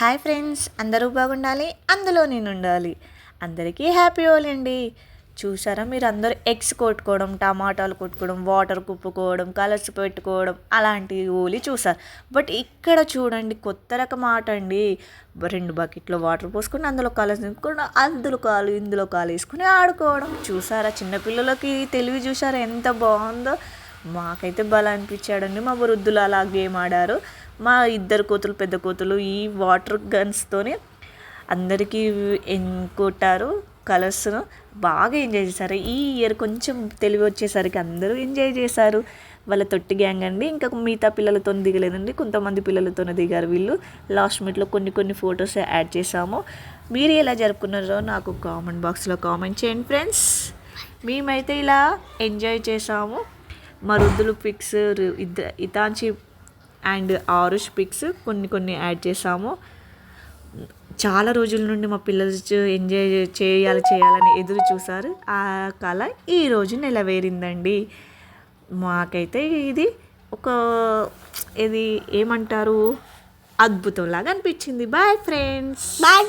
Hi friends, అందరూ బాగుండాలి, అందులో నేను ఉండాలి. అందరికీ హ్యాపీ హోలీ అండి. చూసారా, మీరు అందరూ ఎగ్స్ కొట్టుకోవడం, టమాటాలు కొట్టుకోవడం, వాటర్ కుప్పుకోవడం, కలర్స్ పెట్టుకోవడం అలాంటి హోలీ చూసారు. బట్ ఇక్కడ చూడండి, కొత్త రకం ఆట అండి. 2 బకెట్లో వాటర్ పోసుకొని అందులో కలర్స్ నింపుకొని అందులో కాలు ఇందులో కాలు వేసుకుని ఆడుకోవడం చూసారా. చిన్నపిల్లలకి తెలివి చూసారా ఎంత బాగుందో. మాకైతే భలే అనిపించాడండి. మా వృద్ధులు అలా గేమ్ ఆడారు. మా 2 కోతులు, పెద్ద కోతులు ఈ వాటర్ గన్స్తోనే అందరికీ కొట్టారు. కలర్స్ను బాగా ఎంజాయ్ చేశారు. ఈ ఇయర్ కొంచెం తెలివి వచ్చేసరికి అందరూ ఎంజాయ్ చేశారు. వాళ్ళ తొట్టి గ్యాంగ్ అండి. ఇంకా మిగతా పిల్లలతో దిగలేదండి, కొంతమంది పిల్లలతోనే దిగారు వీళ్ళు. లాస్ట్ మినిట్లో కొన్ని ఫొటోస్ యాడ్ చేసాము. మీరు ఎలా జరుపుకున్నారో నాకు కామెంట్ బాక్స్లో కామెంట్ చేయండి ఫ్రెండ్స్. మేమైతే ఇలా ఎంజాయ్ చేసాము. మా వృద్ధులు పిక్స్, ఇతాంచి అండ్ ఆరుష్ పిక్స్ కొన్ని యాడ్ చేసాము. చాలా రోజుల నుండి మా పిల్లలు ఎంజాయ్ చేయాలని ఎదురు చూసారు. ఆ కళ ఈరోజు నెరవేరిందండి. మాకైతే ఇది ఇది ఏమంటారు, అద్భుతంలాగా అనిపించింది. Bye friends. బాయ్.